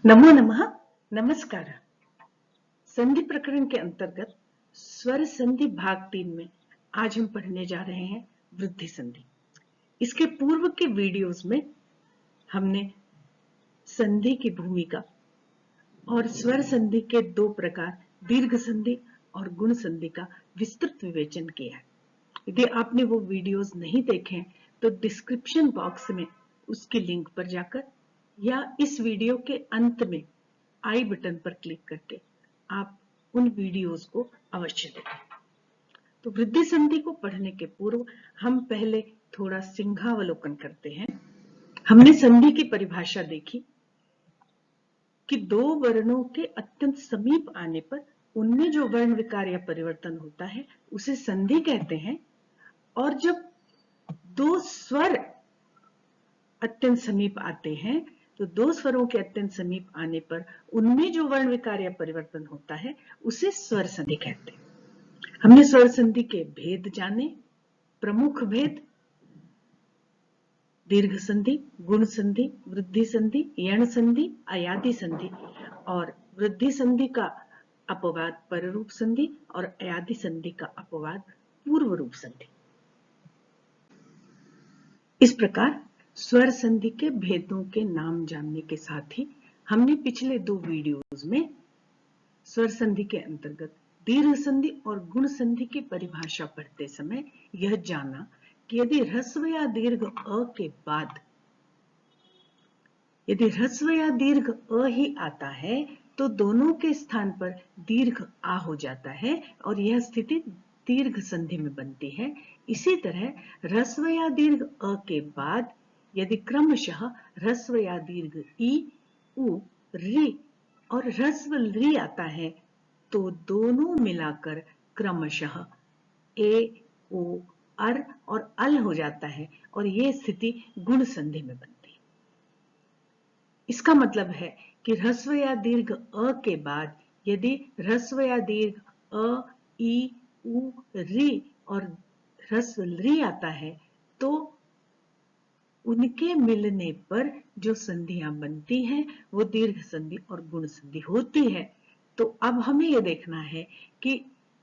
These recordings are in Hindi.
नमो नमः। नमस्कार। संधि प्रकरण के अंतर्गत स्वर संधि भाग 3 में आज हम पढ़ने जा रहे हैं वृद्धि संधि। इसके पूर्व के वीडियोस में हमने संधि की भूमिका और स्वर संधि के दो प्रकार दीर्घ संधि और गुण संधि का विस्तृत विवेचन किया है। यदि आपने वो वीडियोस नहीं देखे तो डिस्क्रिप्शन बॉक्स में उसकी लिंक पर जाकर या इस वीडियो के अंत में आई बटन पर क्लिक करके आप उन वीडियोस को अवश्य देखें। तो वृद्धि संधि को पढ़ने के पूर्व हम पहले थोड़ा सिंहावलोकन करते हैं। हमने संधि की परिभाषा देखी कि दो वर्णों के अत्यंत समीप आने पर उनमें जो वर्ण विकार या परिवर्तन होता है उसे संधि कहते हैं, और जब दो स्वर अत्यंत समीप आते हैं तो दो स्वरों के अत्यंत समीप आने पर उनमें जो वर्ण विकार या परिवर्तन होता है उसे स्वर संधि कहते हैं। हमने स्वर संधि के भेद जाने, प्रमुख भेद, दीर्घ संधि, गुण संधि, वृद्धि संधि, यण संधि, अयादि संधि, और वृद्धि संधि का अपवाद पररूप संधि और अयादि संधि का अपवाद पूर्व रूप संधि। इस प्रकार स्वर संधि के भेदों के नाम जानने के साथ ही हमने पिछले दो वीडियोस में स्वर संधि के अंतर्गत दीर्घ संधि और गुण संधि की परिभाषा पढ़ते समय यह जाना कि यदि ह्रस्व या दीर्घ अ के बाद यदि ह्रस्व या दीर्घ अ ही आता है तो दोनों के स्थान पर दीर्घ आ हो जाता है और यह स्थिति दीर्घ संधि में बनती है। इसी तरह ह्रस्व या दीर्घ अ के बाद यदि क्रमशः ह्रस्व या दीर्घ ई, उ, री और ह्रस्व री आता है तो दोनों मिलाकर क्रमशः ए, ओ, अर और अल हो जाता है और यह स्थिति गुण संधि में बनती है। इसका मतलब है कि ह्रस्व या दीर्घ अ के बाद यदि ह्रस्व या दीर्घ अ, ई, उ, री और ह्रस्व री आता है तो उनके मिलने पर जो संधियां बनती हैं वो दीर्घ संधि और गुण संधि होती है। तो अब हमें यह देखना है कि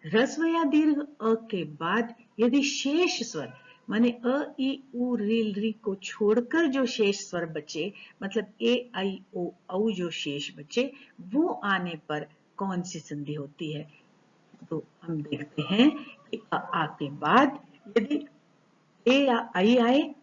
ह्रस्व या दीर्घ अ के बाद यदि शेष स्वर माने अ, ई, उ, री को छोड़कर जो शेष स्वर बचे, मतलब ए, आई, ओ, औ जो शेष बचे, वो आने पर कौन सी संधि होती है। तो हम देखते हैं कि आ के बाद यदि ए या आई आए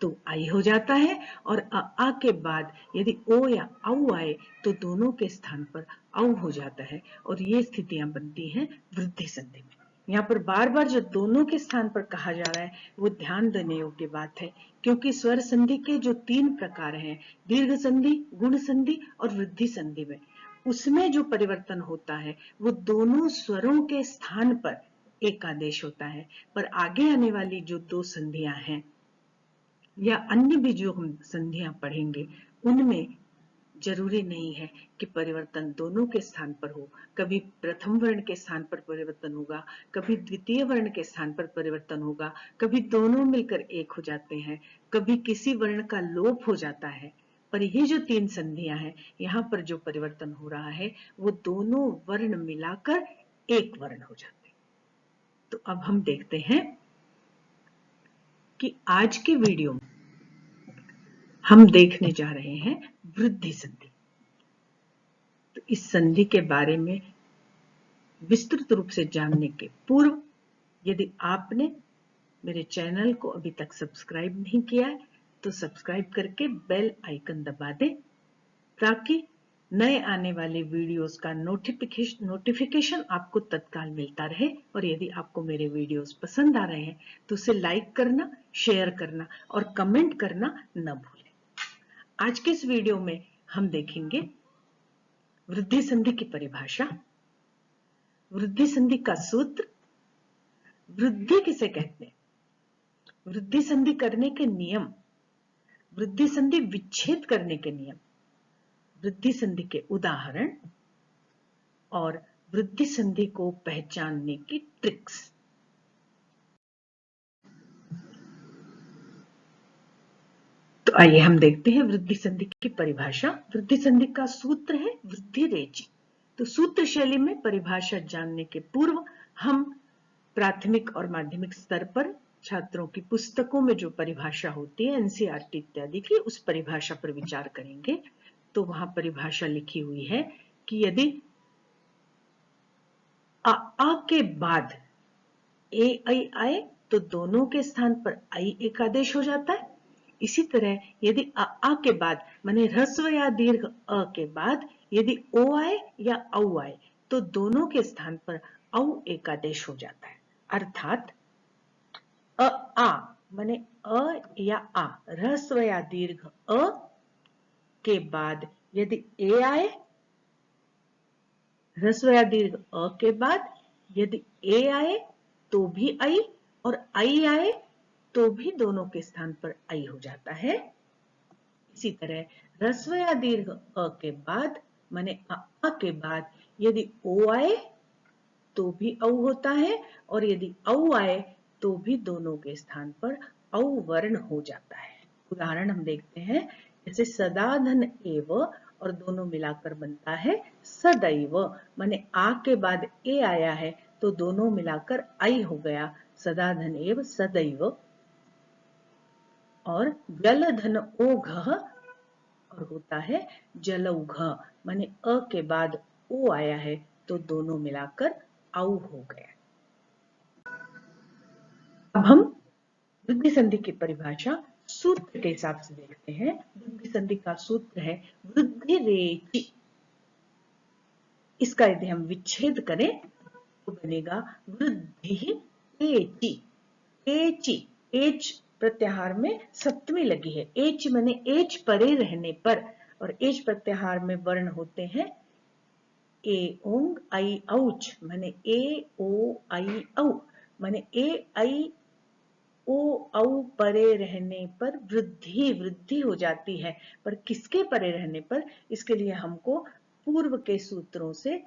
तो आई हो जाता है, और आ के बाद यदि ओ या औ आए तो दोनों के स्थान पर औ हो जाता है और ये स्थितियां बनती हैं वृद्धि संधि में। यहाँ पर बार बार जो दोनों के स्थान पर कहा जा रहा है वो ध्यान देने योग्य बात है, क्योंकि स्वर संधि के जो तीन प्रकार हैं, दीर्घ संधि, गुण संधि और वृद्धि संधि में, उसमें जो परिवर्तन होता है वो दोनों स्वरों के स्थान पर एक आदेश होता है, पर आगे आने वाली जो दो संधियां हैं या अन्य भी जो हम संधियां पढ़ेंगे उनमें जरूरी नहीं है कि परिवर्तन दोनों के स्थान पर हो। कभी प्रथम वर्ण के स्थान पर परिवर्तन होगा, कभी द्वितीय वर्ण के स्थान पर परिवर्तन होगा, कभी दोनों मिलकर एक हो जाते हैं, कभी किसी वर्ण का लोप हो जाता है। पर ये जो तीन संधियां हैं, यहाँ पर जो परिवर्तन हो रहा है वो दोनों वर्ण मिलाकर एक वर्ण हो जाते हैं। तो अब हम देखते हैं कि आज के वीडियो में हम देखने जा रहे हैं वृद्धि संधि। तो इस संधि के बारे में विस्तृत रूप से जानने के पूर्व यदि आपने मेरे चैनल को अभी तक सब्सक्राइब नहीं किया है तो सब्सक्राइब करके बेल आइकन दबा दें, ताकि नए आने वाले वीडियोस का नोटिफिकेशन आपको तत्काल मिलता रहे। और यदि आपको मेरे वीडियोस पसंद आ रहे हैं तो उसे लाइक करना, शेयर करना और कमेंट करना न भूलें। आज के इस वीडियो में हम देखेंगे वृद्धि संधि की परिभाषा, वृद्धि संधि का सूत्र, वृद्धि किसे कहते हैं, वृद्धि संधि करने के नियम, वृद्धि संधि विच्छेद करने के नियम, वृद्धि संधि के उदाहरण और वृद्धि संधि को पहचानने की ट्रिक्स। तो आइए हम देखते हैं वृद्धि संधि की परिभाषा। वृद्धि संधि का सूत्र है वृद्धि रेचि। तो सूत्र शैली में परिभाषा जानने के पूर्व हम प्राथमिक और माध्यमिक स्तर पर छात्रों की पुस्तकों में जो परिभाषा होती है एनसीईआरटी इत्यादि की, उस परिभाषा पर विचार करेंगे। तो वहां परिभाषा लिखी हुई है कि यदि आ के बाद ए आई आए तो दोनों के स्थान पर आई एक आदेश हो जाता है। इसी तरह यदि आ के बाद माने ह्रस्व या दीर्घ अ के बाद यदि ओ आए या औ आए तो दोनों के स्थान पर औ एक आदेश हो जाता है। अर्थात आ माने अ या आ ह्रस्व या दीर्घ अ के बाद यदि ए आए, ह्रस्व या दीर्घ अ के बाद यदि ए आए तो भी आई, और आई आए तो भी दोनों के स्थान पर आई हो जाता है। इसी तरह ह्रस्व या दीर्घ अ के बाद माने आ के बाद यदि ओ आए तो भी औ होता है, और यदि औ आए तो भी दोनों के स्थान पर औ वर्ण हो जाता है। उदाहरण हम देखते हैं, जैसे सदा धन एव और दोनों मिलाकर बनता है सदैव। माने आ के बाद ए आया है तो दोनों मिलाकर आई हो गया, सदा धन एव सदैव। और जल धन ओघ और होता है जलौघ। माने अ के बाद ओ आया है तो दोनों मिलाकर औ हो गया। अब हम वृद्धि संधि की परिभाषा सूत्र के हिसाब से देखते हैं। वृद्धि संधि का सूत्र है वृद्धि रेचि। इसका यदि हम विच्छेद करें तो बनेगा वृद्धि एचि। एचि, एच प्रत्याहार में सप्तमी लगी है। एच माने एच परे रहने पर, और एच प्रत्याहार में वर्ण होते हैं ए ओंग आई औच, माने ए ओ आई औ, माने ए आई ओ औ परे रहने पर वृद्धि वृद्धि हो जाती है। पर किसके परे रहने पर? इसके लिए हमको पूर्व के सूत्रों से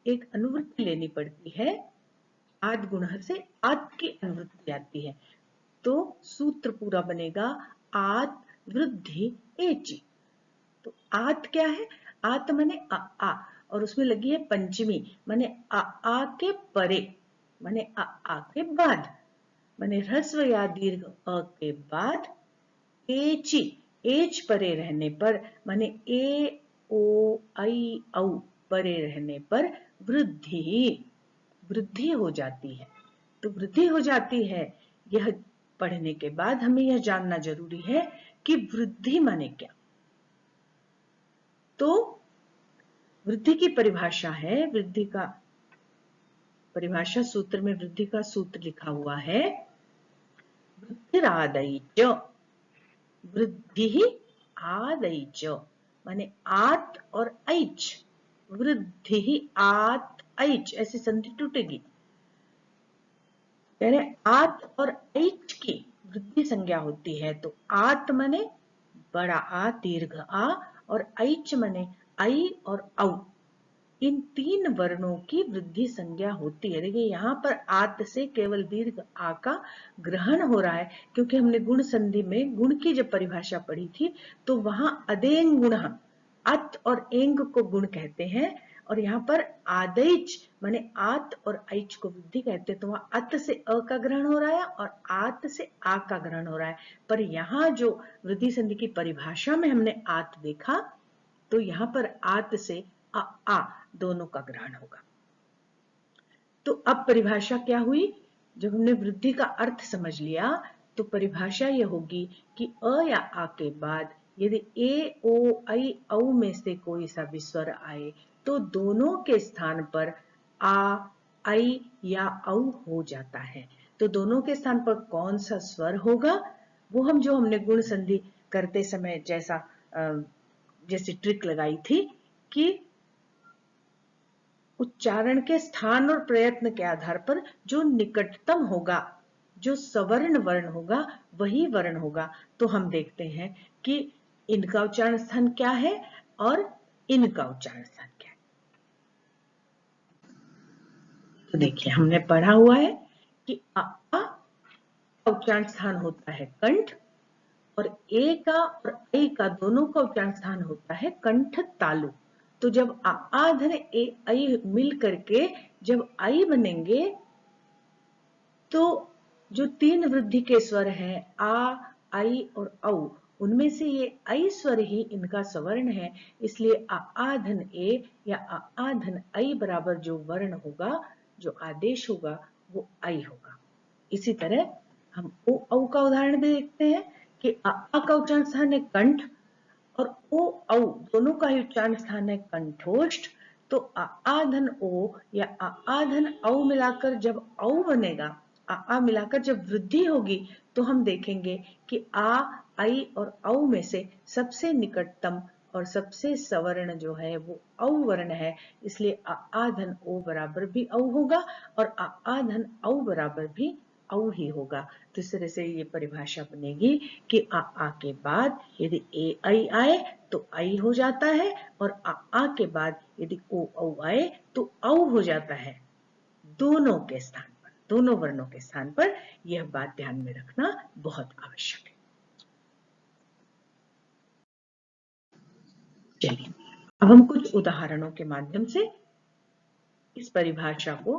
एक अनुवृत्ति लेनी पड़ती है। आद गुणः से आत की अनुवृत्ति आती है, तो सूत्र पूरा बनेगा आत वृद्धि एचि। तो आत क्या है? आत माने आ, और उसमें लगी है पंचमी, माने आ के परे, माने आ के बाद, माने ह्रस्व या दीर्घ अ के बाद एचि, एच परे रहने पर, माने ए ओ आई औ परे रहने पर वृद्धि वृद्धि हो जाती है। तो वृद्धि हो जाती है, यह पढ़ने के बाद हमें यह जानना जरूरी है कि वृद्धि माने क्या। तो वृद्धि की परिभाषा है, वृद्धि का परिभाषा सूत्र में वृद्धि का सूत्र लिखा हुआ है वृद्धिरादैच। वृद्धि आदैच माने आत और ऐच, वृद्धि आत ऐच, ऐसी संधि टूटेगी। यानी आत और ऐच की वृद्धि संज्ञा होती है। तो आत माने बड़ा आ दीर्घ आ, और ऐच माने आई और औ, इन तीन वर्णों की वृद्धि संज्ञा होती है। देखिए यहाँ पर आत से केवल दीर्घ आ का ग्रहण हो रहा है, क्योंकि हमने गुण संधि में गुण की जब परिभाषा पढ़ी थी तो वहां अदेंग गुण, अत और एंग को गुण कहते हैं, और यहाँ पर आदैच माने आत और ऐच को वृद्धि कहते हैं। तो वहां अत से अ का ग्रहण हो रहा है और आत से आ का ग्रहण हो रहा है। पर यहाँ जो वृद्धि संधि की परिभाषा में हमने आत देखा, तो यहाँ पर आत से आ दोनों का ग्रहण होगा। तो अब परिभाषा क्या हुई? जब हमने वृद्धि का अर्थ समझ लिया तो परिभाषा यह होगी कि अ या आ के बाद यदि ए ओ आई औ में से कोई सा विस्वर आए तो दोनों के स्थान पर आ आई या औ हो जाता है। तो दोनों के स्थान पर कौन सा स्वर होगा, वो हम जो हमने गुण संधि करते समय जैसी ट्रिक लगाई थी कि उच्चारण के स्थान और प्रयत्न के आधार पर जो निकटतम होगा, जो सवर्ण वर्ण होगा, वही वर्ण होगा। तो हम देखते हैं कि इनका उच्चारण स्थान क्या है और इनका उच्चारण स्थान क्या है। तो देखिए हमने पढ़ा हुआ है कि आ उच्चारण स्थान होता है कंठ, और ए का और ऐ का दोनों का उच्चारण स्थान होता है कंठ तालु। तो जब आ धन ए ऐ मिल करके जब आई बनेंगे तो जो तीन वृद्धि के स्वर हैं आ, आई और औ, उनमें से ये ऐ स्वर ही इनका सवर्ण है, इसलिए आ धन ए या आ धन ऐ बराबर जो वर्ण होगा, जो आदेश होगा, वो ऐ होगा। इसी तरह हम ओ औ का उदाहरण भी देखते हैं कि आ का उच्चारण स्थान है कंठ और ओ औ दोनों का ही उच्चारण स्थान है कंठोष्ठ। तो आ धन ओ या आ धन औ मिलाकर जब औ बनेगा, आ मिलाकर जब वृद्धि होगी तो हम देखेंगे कि आ, ऐ और औ में से सबसे निकटतम और सबसे सवर्ण जो है वो औ वर्ण है, इसलिए आ धन ओ बराबर भी औ होगा और आ धन औ बराबर भी औ ही होगा। तो इस तरह से ये परिभाषा बनेगी कि आ के बाद यदि ए ऐ आए तो ऐ हो जाता है और आ के बाद यदि ओ औ आए तो औ हो जाता है। दोनों के स्थान पर, दोनों वर्णों के स्थान पर यह बात ध्यान में रखना बहुत आवश्यक है। चलिए अब हम कुछ उदाहरणों के माध्यम से इस परिभाषा को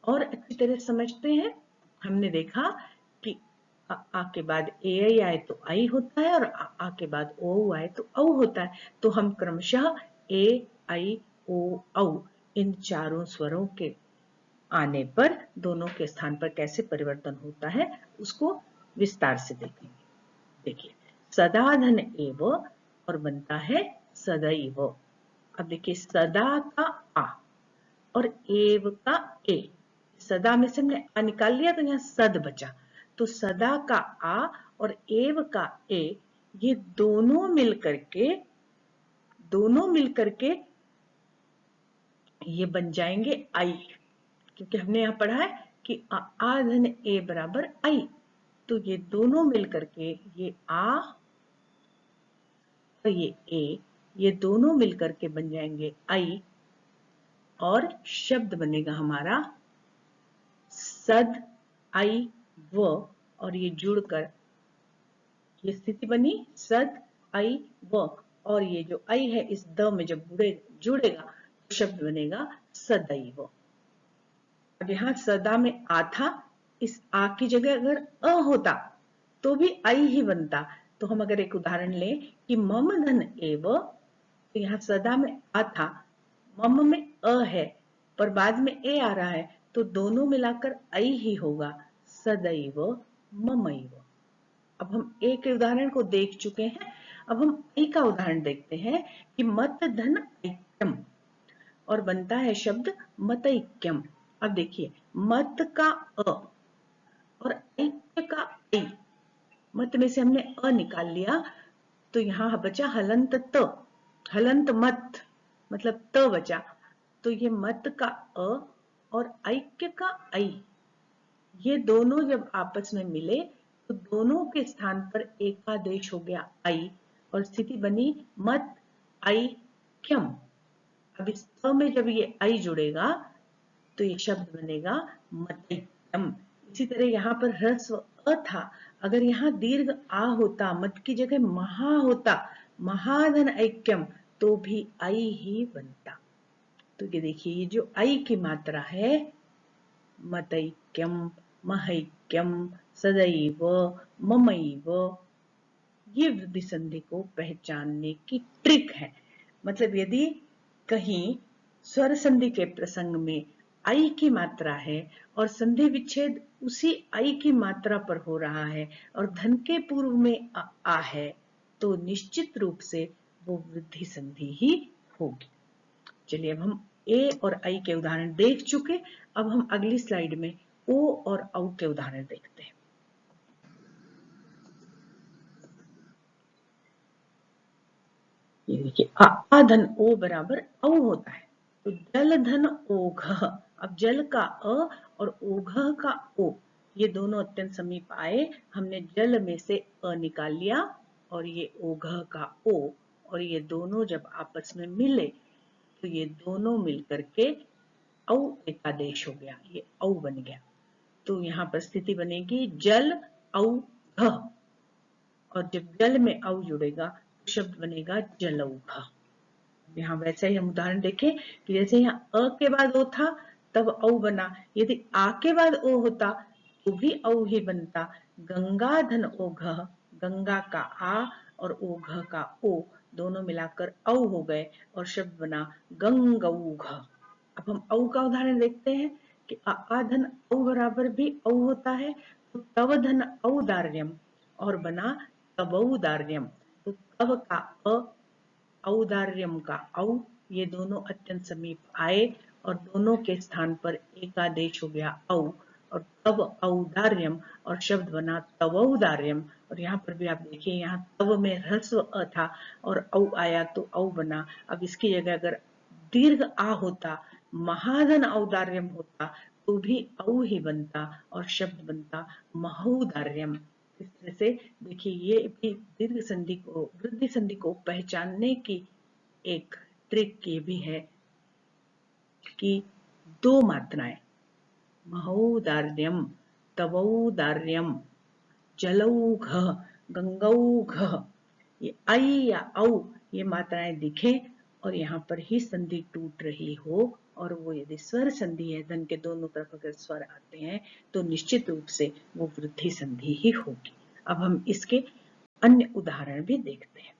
और अच्छी तरह समझते हैं। हमने देखा कि आ के बाद ए ऐ आए तो आई होता है और आ के बाद ओ आए तो औ होता है। तो हम क्रमशः ए ऐ ओ औ इन चारों स्वरों के आने पर दोनों के स्थान पर कैसे परिवर्तन होता है उसको विस्तार से देखेंगे। देखिए सदा धन एव और बनता है सदैव। अब देखिए सदा का आ और एव का ए, सदा में से हमने आ निकाल लिया तो यहाँ सद बचा। तो सदा का आ और एव का ए ये दोनों मिलकर के ये बन जाएंगे आई, क्योंकि हमने यहाँ पढ़ा है कि आ धन ए बराबर आई। तो ये दोनों मिलकर के ये आ और ये ए, ये दोनों मिलकर के बन जाएंगे आई और शब्द बनेगा हमारा सद आई व, और ये जुड़कर ये स्थिति बनी सद आई व, और ये जो आई है इस द में जब जुड़ेगा तो शब्द बनेगा सदैव। अब यहां सदा में आ था, इस आ की जगह अगर अ होता तो भी आई ही बनता। तो हम अगर एक उदाहरण लें कि मम धन एव, तो यहाँ सदा में आ था, मम में अ है पर बाद में ए आ रहा है, तो दोनों मिलाकर आई ही होगा, सदैव ममैव। अब हम ए के उदाहरण को देख चुके हैं, अब हम ऐ का उदाहरण देखते हैं कि मत धन ऐक्यम और बनता है शब्द मतैक्यम। अब देखिए मत का अ और ऐक्य का ऐ, मत में से हमने अ निकाल लिया तो यहाँ बचा हलंत त, हलंत मत मतलब त बचा। तो ये मत का अ और ऐक्य का ऐ, ये दोनों जब आपस में मिले तो दोनों के स्थान पर एकादेश हो गया आई और स्थिति बनी मत ऐक्यम। अब इस त में जब ये आई जुड़ेगा तो ये शब्द बनेगा मतैक्यम। इसी तरह यहाँ पर ह्रस्व अ था, अगर यहाँ दीर्घ आ होता, मत की जगह महा होता, महाधन ऐक्यम, तो भी आई ही बनता। तो ये देखिए ये जो आई की मात्रा है मतैक्यम, महैक्यम, सदैव, ममैव, ये वृद्धि संधि को पहचानने की ट्रिक है। मतलब यदि कहीं स्वर संधि के प्रसंग में आई की मात्रा है और संधि विच्छेद उसी आई की मात्रा पर हो रहा है और धन के पूर्व में आ है, तो निश्चित रूप से वो वृद्धि संधि ही होगी। चलिए अब हम ए और आई के उदाहरण देख चुके, अब हम अगली स्लाइड में ओ और औ के उदाहरण देखते हैं। ये देखिए आ धन ओ बराबर औ होता है, तो जल धन ओघ। अब जल का अ और ओघ का ओ, ये दोनों अत्यंत समीप आए, हमने जल में से अ निकाल लिया और ये ओघ का ओ, और ये दोनों जब आपस में मिले तो ये दोनों मिलकर के औ एकादेश हो गया, ये औ बन गया। तो यहाँ पर स्थिति बनेगी जल औ घ। और जब जल में औ जुड़ेगा तो शब्द बनेगा जलौघ। यहाँ वैसे ही हम उदाहरण देखें कि जैसे यहाँ अ के बाद ओ था तब औ बना, यदि आ के बाद ओ होता तो भी औ ही बनता। गंगा धन ओघ, गंगा का आ और ओघ का ओ दोनों मिलाकर औ हो गए और शब्द बना गंगौघ। अब हम औ का उदाहरण देखते हैं कि आ धन औ बराबर भी औ होता है, तो तव धन औदार्यम और बना तवौदार्यम। तो तव का अ, औदार्यम का औ, ये दोनों अत्यंत समीप आए और दोनों के स्थान पर एकादेश हो गया औ और तव औदार्यम और शब्द बना तवौदार्यम। और यहाँ पर भी आप देखिए यहाँ तव में ह्रस्व अ था और औ आया तो औ बना। अब इसकी जगह अगर दीर्घ आ होता, महाधन औदार्यम होता तो भी औ ही बनता और शब्द बनता महौदार्यम। इस तरह से देखिए ये भी दीर्घ संधि को, वृद्धि संधि को पहचानने की एक ट्रिक ये भी है कि दो मात्राएं महौदार्यम, तवौदार्यम, जलौघ, गंगौघ, ये आई या औ ये मात्राएं दिखे और यहाँ पर ही संधि टूट रही हो और वो यदि स्वर संधि है, धन के दोनों तरफ अगर स्वर आते हैं तो निश्चित रूप से वो वृद्धि संधि ही होगी। अब हम इसके अन्य उदाहरण भी देखते हैं।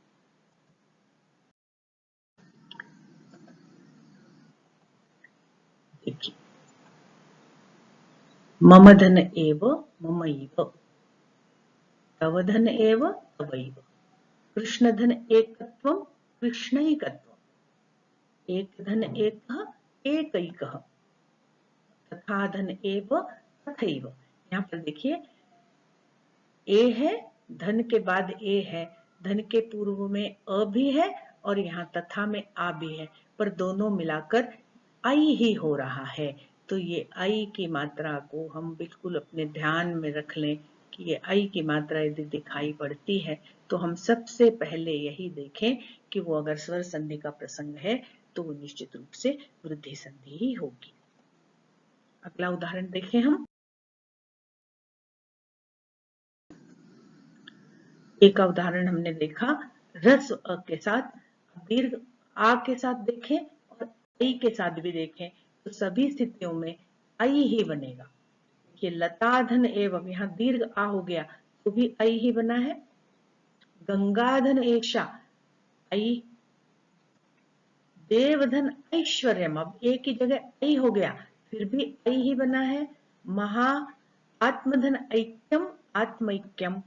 देखिए, मम धन एव ममैव, तव धन एव तवैव, कृष्ण धन एकत्वं कृष्णैकत्वम्, एक धन एकः एकैकः, तथा धन एव तथैव। यहाँ पर देखिए ए है, धन के बाद ए है, धन के पूर्व में अ भी है और यहाँ तथा में आ भी है, पर दोनों मिलाकर आई ही हो रहा है। तो ये आई की मात्रा को हम बिल्कुल अपने ध्यान में रख लें कि ये आई की मात्रा यदि दिखाई पड़ती है तो हम सबसे पहले यही देखें कि वो अगर स्वर संधि का प्रसंग है तो वो निश्चित रूप से वृद्धि संधि ही होगी। अगला उदाहरण देखें हम। ए का उदाहरण हमने देखा ह्रस्व अ के साथ, दीर्घ आ के साथ देखें और आई के साथ भी देखें तो सभी स्थितियों में आई ही बनेगा। ये लताधन एवं, यहाँ दीर्घ आ हो गया तो भी आई ही बना है। गंगाधन एषा आई, देवधन ऐश्वर्यम, अब ए की जगह आई हो गया फिर भी आई ही बना है। महा आत्मधन ऐक्यम आत्मैक्यम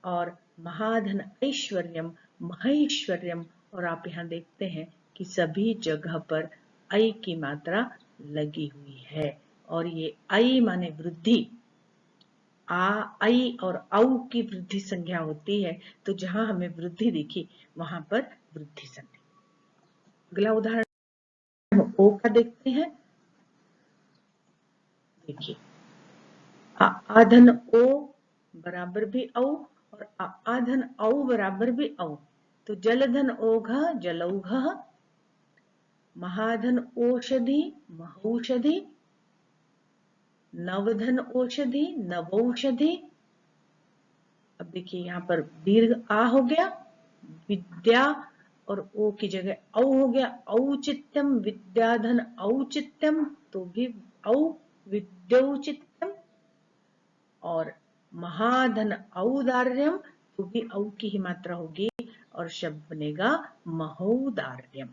और महाधन ऐश्वर्यम महेश्वर्यम। और आप यहाँ देखते हैं कि सभी जगह पर आई की मात्रा लगी हुई है और ये आई माने वृद्धि, आ आई और औ की वृद्धि संज्ञा होती है, तो जहां हमें वृद्धि दिखी वहां पर वृद्धि संज्ञा। अगला उदाहरण हम ओ का देखते हैं। देखिए आधन ओ बराबर भी औ और आधन औ बराबर भी औ, तो जलधन ओघ जलौघ, महाधन औषधि महौषधि, नवधन औषधि नवौषधि। अब देखिए यहाँ पर दीर्घ आ हो गया, विद्या और ओ की जगह औ हो गया, औचित्यम विद्याधन औचित्यम तो भी औ विद्यौचित्यम, और महाधन औदार्यम तो भी औ की ही मात्रा होगी और शब्द बनेगा महोदार्यम।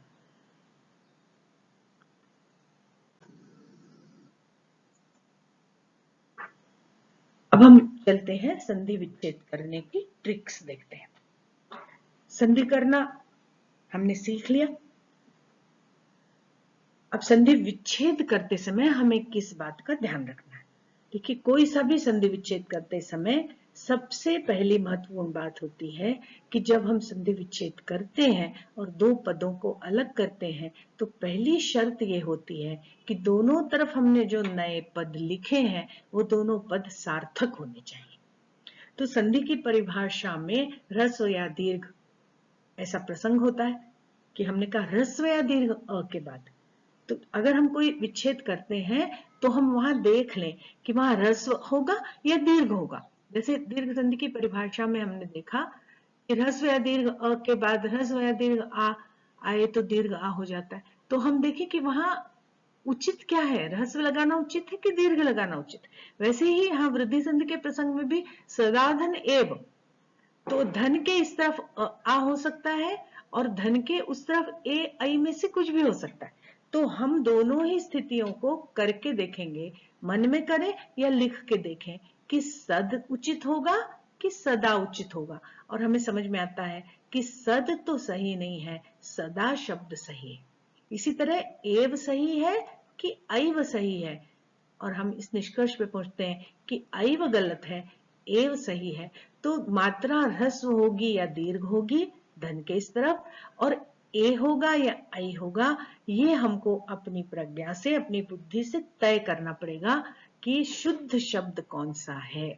अब हम चलते हैं संधि विच्छेद करने की ट्रिक्स देखते हैं। संधि करना हमने सीख लिया, अब संधि विच्छेद करते समय हमें किस बात का ध्यान रखना है। देखिए कोई सा भी संधि विच्छेद करते समय सबसे पहली महत्वपूर्ण बात होती है कि जब हम संधि विच्छेद करते हैं और दो पदों को अलग करते हैं तो पहली शर्त ये होती है कि दोनों तरफ हमने जो नए पद लिखे हैं वो दोनों पद सार्थक होने चाहिए। तो संधि की परिभाषा में ह्रस्व या दीर्घ ऐसा प्रसंग होता है कि हमने कहा ह्रस्व या दीर्घ अ के बाद, तो अगर हम कोई विच्छेद करते हैं तो हम वहां देख लें कि वहां ह्रस्व होगा या दीर्घ होगा। जैसे दीर्घ संधि की परिभाषा में हमने देखा ह्रस्व या दीर्घ अ के बाद ह्रस्व या दीर्घ आ आए तो दीर्घ आ हो जाता है। तो हम देखें कि वहां उचित क्या है, ह्रस्व लगाना उचित है कि दीर्घ लगाना उचित है। वैसे ही यहाँ वृद्धि संधि के प्रसंग में भी सदाधन एव, तो धन के इस तरफ आ हो सकता है और धन के उस तरफ ए आई में से कुछ भी हो सकता है। तो हम दोनों ही स्थितियों को करके देखेंगे, मन में करें या लिख के देखें कि सद उचित होगा कि सदा उचित होगा। और हमें समझ में आता है कि सद तो सही नहीं है, सदा शब्द सही है। इसी तरह एव सही है कि ऐव सही है, और हम इस निष्कर्ष पे पहुंचते हैं कि ऐव गलत है, एव सही है। तो मात्रा ह्रस्व होगी या दीर्घ होगी धन के इस तरफ, और ए होगा या आई होगा, ये हमको अपनी प्रज्ञा से, अपनी बुद्धि से तय करना पड़ेगा कि शुद्ध शब्द कौन सा है।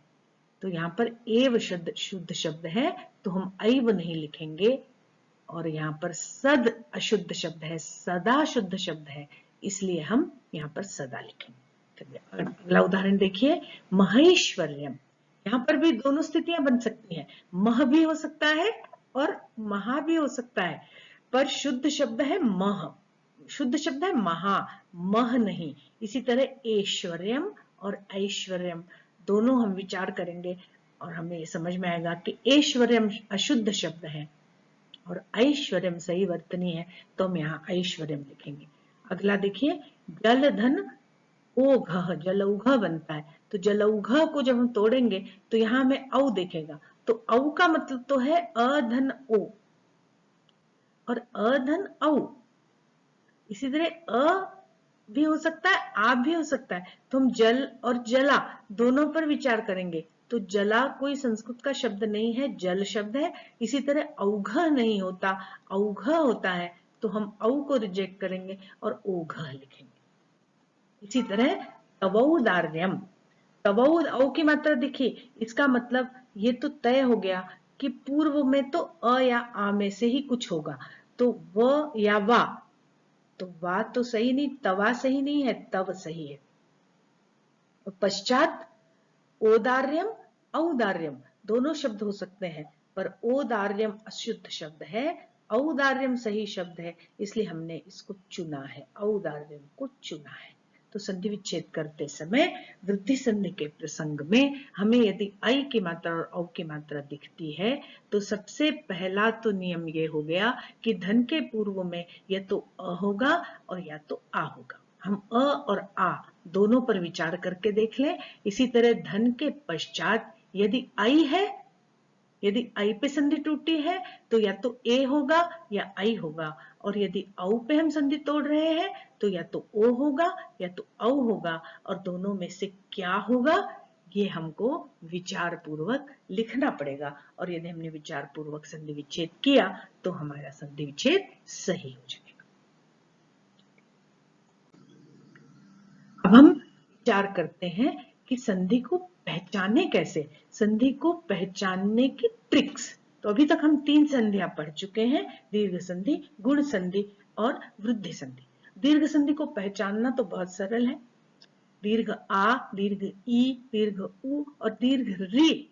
तो यहाँ पर एव शुद्ध शब्द है, तो हम ऐव नहीं लिखेंगे। और यहाँ पर सद अशुद्ध शब्द है, सदा शुद्ध शब्द है, इसलिए हम यहाँ पर सदा लिखेंगे। अगला उदाहरण देखिए, महेश्वर्यम। यहाँ पर भी दोनों स्थितियां बन सकती हैं, मह भी हो सकता है और महा भी हो सकता है, पर शुद्ध शब्द है मह, शुद्ध शब्द है महा, मह नहीं। इसी तरह ऐश्वर्यम और ऐश्वर्यम दोनों हम विचार करेंगे और हमें समझ में आएगा कि ऐश्वर्यम अशुद्ध शब्द है और ऐश्वर्यम सही वर्तनी है, तो हम यहाँ ऐश्वर्यम लिखेंगे। अगला देखिए, जलधन ओघ, जलौघ बनता है। तो जलौघ को जब हम तोड़ेंगे तो यहाँ हमें औ देखेगा, तो औ का मतलब तो है अधन ओ और अधन औ। इसी तरह अ भी हो सकता है, आप भी हो सकता है। तो हम जल और जला दोनों पर विचार करेंगे। तो जला कोई संस्कृत का शब्द नहीं है, जल शब्द है। इसी तरह औघ नहीं होता, औघ होता है, तो हम औ को रिजेक्ट करेंगे और ओघ लिखेंगे। इसी तरह तवौदार्यम, तवौद औ की मात्रा देखिए, इसका मतलब ये तो तय हो गया कि पूर्व में तो अ या आ में से ही कुछ होगा, तो व या वा, तो वा तो सही नहीं, तवा सही नहीं है, तव सही है। पश्चात ओदार्यम औदार्यम दोनों शब्द हो सकते हैं, पर ओदार्यम अशुद्ध शब्द है, औदार्यम सही शब्द है, इसलिए हमने इसको चुना है, औदार्यम को चुना है। तो संधि विच्छेद करते समय वृद्धि संधि के प्रसंग में हमें यदि आई की मात्रा और औ की मात्रा दिखती है, तो सबसे पहला तो नियम ये हो गया कि धन के पूर्व में या तो अ होगा और या तो आ होगा। हम अ और आ दोनों पर विचार करके देख लें। इसी तरह धन के पश्चात यदि आई है, यदि आई पे संधि टूटी है तो या तो ए होगा या आई होगा, और यदि औ पे हम संधि तोड़ रहे हैं तो या तो ओ होगा या तो औ होगा, और दोनों में से क्या होगा ये हमको विचार पूर्वक लिखना पड़ेगा। और यदि हमने विचार पूर्वक संधि विच्छेद किया तो हमारा संधि विच्छेद सही हो जाएगा। अब हम विचार करते हैं कि संधि को पहचाने कैसे, संधि को पहचानने की ट्रिक्स। तो अभी तक हम 3 संधियां पढ़ चुके हैं, दीर्घ संधि, गुण संधि और वृद्धि संधि। दीर्घ संधि को पहचानना तो बहुत सरल है। दीर्घ आ, दीर्घ ई, दीर्घ उ और दीर्घ री,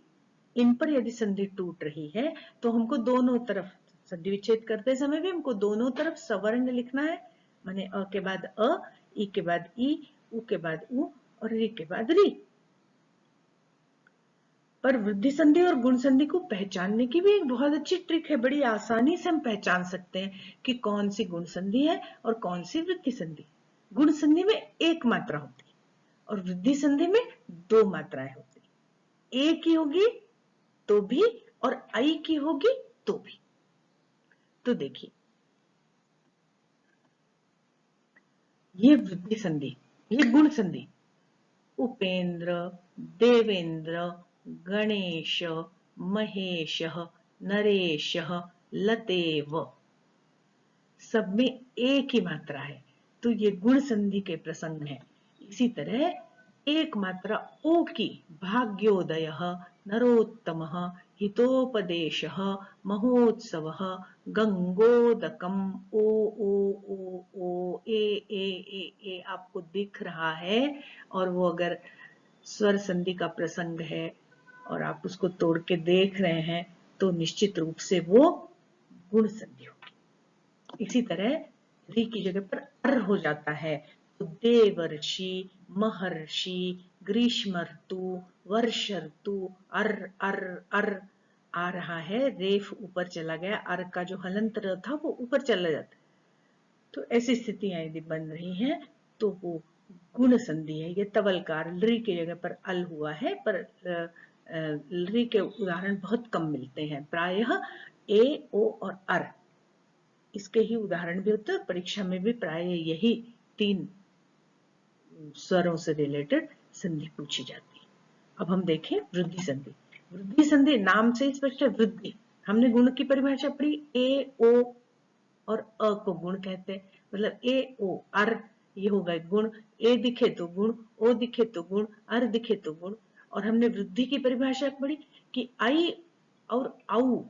इन पर यदि संधि टूट रही है तो हमको दोनों तरफ संधि विच्छेद करते समय भी हमको दोनों तरफ सवर्ण लिखना है, माने अ के बाद अ, ई के बाद ई, उ के बाद उ और री के बाद री। पर वृद्धि संधि और गुण संधि को पहचानने की भी एक बहुत अच्छी ट्रिक है, बड़ी आसानी से हम पहचान सकते हैं कि कौन सी गुण संधि है और कौन सी वृद्धि संधि। गुण संधि में एक मात्रा होती है और वृद्धि संधि में 2 मात्राएं होती, ए की होगी तो भी और आई की होगी तो भी। तो देखिए, ये वृद्धि संधि, ये गुण संधि, उपेंद्र, देवेंद्र, गणेश, महेश, नरेश, लतेव, सब में एक ही मात्रा है, तो ये गुण संधि के प्रसंग है। इसी तरह एक मात्रा ओ की, भाग्योदय, नरोत्तम, हितोपदेश, महोत्सव, गंगोदकम, ओ ए आपको दिख रहा है, और वो अगर स्वर संधि का प्रसंग है और आप उसको तोड़ के देख रहे हैं तो निश्चित रूप से वो गुण संधि होगी। इसी तरह री की जगह पर अर हो जाता है तो देवर्षि, महर्षि, ग्रीष्म ऋतु, वर्ष ऋतु, अर अर अर आ रहा है, रेफ ऊपर चला गया, अर का जो हलंत र था वो ऊपर चला जाता। तो ऐसी स्थितियां यदि बन रही हैं तो वो गुण संधि है। ये तवलकार लरी की जगह पर अल हुआ है, पर लरी के उदाहरण बहुत कम मिलते हैं, प्रायः ए, ओ और अर इसके ही उदाहरण भी होते हैं। परीक्षा में भी प्राय यही 3 स्वरों से रिलेटेड संधि पूछी जाती है। अब हम देखें वृद्धि संधि। वृद्धि संधि नाम से स्पष्ट है, वृद्धि। हमने गुण की परिभाषा पढ़ी, ए, ओ और अ को गुण कहते हैं, मतलब ए, ओ, अर ये हो गए गुण। ए दिखे तो गुण, ओ दिखे तो गुण, अर दिखे तो गुण। और हमने वृद्धि की परिभाषा पढ़ी कि आई और औ,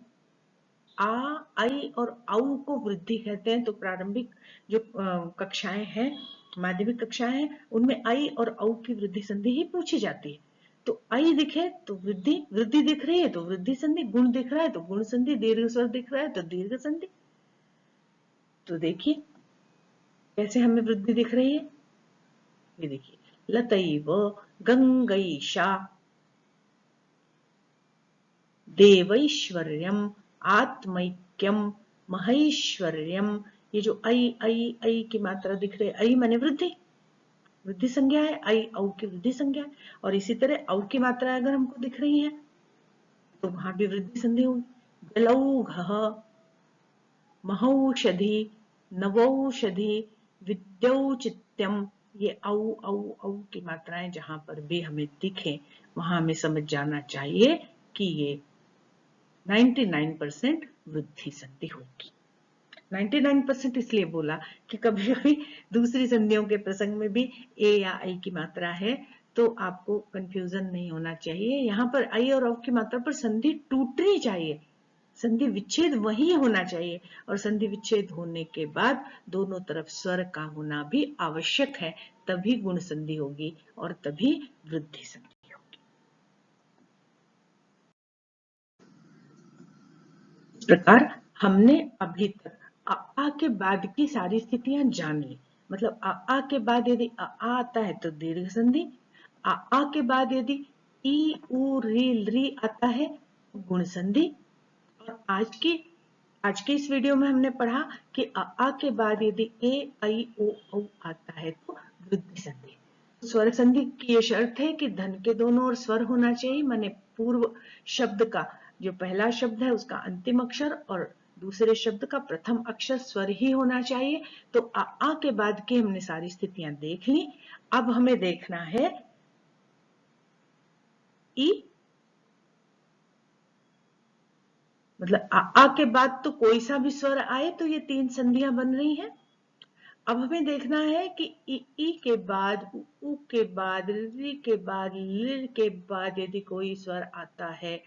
आ, आई और औ को वृद्धि कहते हैं। तो प्रारंभिक जो कक्षाएं हैं, माध्यमिक कक्षाएं हैं, उनमें आई और औ की वृद्धि संधि ही पूछी जाती है। तो आई दिखे तो वृद्धि, वृद्धि दिख रही है तो वृद्धि संधि, गुण दिख रहा है तो गुण संधि, दीर्घ स्वर दिख रहा है तो दीर्घ संधि। तो देखिए कैसे हमें वृद्धि दिख रही है। ये देखिए, लतैव गंगैषा देवैश्वर्यम आत्मैक्यम महेश्वर्यम। ये जो आई की मात्रा दिख रही है, आई माने वृद्धि, वृद्धि संज्ञा है, आई औ की वृद्धि संज्ञा है। और इसी तरह औ की मात्रा अगर हमको दिख रही है तो वहां भी वृद्धि संधि होगी। जलौघः, महौषधि, नवौषधि, विद्यौचित्यम। ये औ औ औ की मात्राएं जहां पर भी हमें दिखे वहां हमें समझ जाना चाहिए कि ये 99% वृद्धि संधि होगी। 99% इसलिए बोला कि कभी कभी दूसरी संधियों के प्रसंग में भी ए या आई की मात्रा है तो आपको कंफ्यूजन नहीं होना चाहिए। यहाँ पर आई और औ की मात्रा पर संधि टूटनी चाहिए, संधि विच्छेद वही होना चाहिए। और संधि विच्छेद होने के बाद दोनों तरफ स्वर का होना भी आवश्यक है, तभी गुण संधि होगी और तभी वृद्धि संधि होगी। इस प्रकार हमने अभी तक आ के बाद की सारी स्थितियां जान ली। मतलब आ के बाद यदि आ आता है तो दीर्घ संधि, आ के बाद यदि ई, उ, री आता है तो गुण संधि। और आज के इस वीडियो में हमने पढ़ा कि आ के बाद यदि ए, आई, ओ, औ आता है तो वृद्धि संधि। स्वर संधि की ये शर्त है कि धन के दोनों ओर स्वर होना चाहिए, माने पूर्व शब्द का जो पहला शब्द है उसका अंतिम अक्षर और दूसरे शब्द का प्रथम अक्षर स्वर ही होना चाहिए। तो आ के बाद की हमने सारी स्थितियां देख ली। अब हमें देखना है ई, मतलब आ के बाद तो कोई सा भी स्वर आए तो ये 3 संधियां बन रही हैं। अब हमें देखना है कि ई के बाद, उ के बाद, री के बाद, लिर के बाद यदि कोई स्वर आता है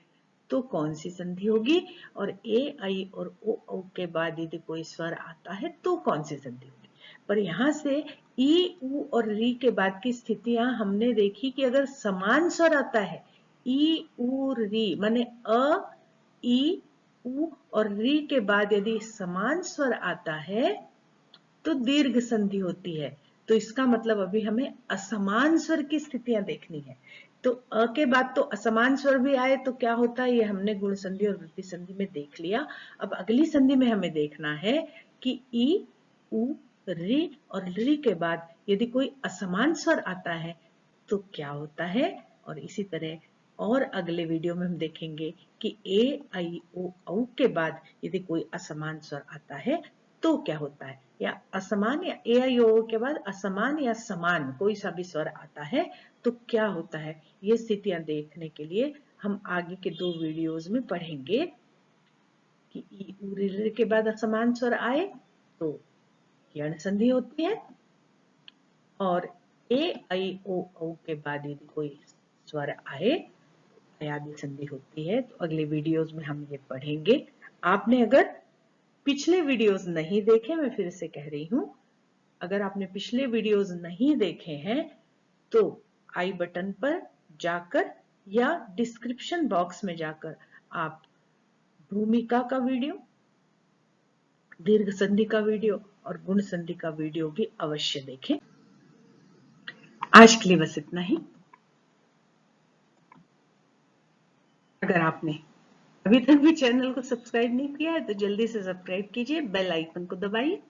तो कौन सी संधि होगी, और ए, आई और ओ, औ के बाद यदि कोई स्वर आता है तो कौन सी संधि होगी। पर यहां से ई, उ और री के बाद की स्थितियां हमने देखी कि अगर समान स्वर आता है, ई, उ, री माने अ, ई, उ और री के बाद यदि समान स्वर आता है तो दीर्घ संधि होती है। तो इसका मतलब अभी हमें असमान स्वर की स्थितियां देखनी है। तो अ के बाद तो असमान स्वर भी आए तो क्या होता है, ये हमने गुण संधि और वृद्धि संधि में देख लिया। अब अगली संधि में हमें देखना है कि ई, उ, री और री के बाद यदि कोई असमान स्वर आता है तो क्या होता है। और इसी तरह और अगले वीडियो में हम देखेंगे कि ए, आई, ओ, औ के बाद यदि कोई असमान स्वर आता है तो क्या होता है, या असमान या ए, आई, ओ के बाद असमान या समान कोई सा भी स्वर आता है तो क्या होता है। ये स्थितियां देखने के लिए हम आगे के 2 वीडियोस में पढ़ेंगे कि ई, उ, री के बाद असमान स्वर आए तो यण संधि होती है, और ए, आई, ओ, औ के बाद यदि कोई स्वर आए तो अयादी संधि होती है। तो अगले वीडियोस में हम ये पढ़ेंगे। आपने अगर पिछले वीडियोस नहीं देखे, मैं फिर से कह रही हूं, अगर आपने पिछले वीडियोस नहीं देखे हैं तो आई बटन पर जाकर या डिस्क्रिप्शन बॉक्स में जाकर आप भूमिका का वीडियो, दीर्घ संधि का वीडियो और गुण संधि का वीडियो भी अवश्य देखें। आज के लिए बस इतना ही। अगर आपने अभी तक भी चैनल को सब्सक्राइब नहीं किया है तो जल्दी से सब्सक्राइब कीजिए, बेल आइकन को दबाइए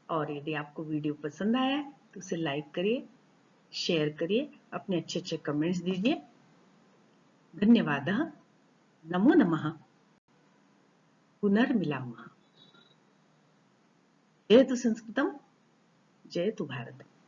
और यदि आपको वीडियो पसंद आया है तो उसे लाइक करिए, शेयर करिए, अपने अच्छे कमेंट्स दीजिए। धन्यवादः। नमो नमः। पुनर्मिलामः। जयतु संस्कृतम, जयतु भारतम।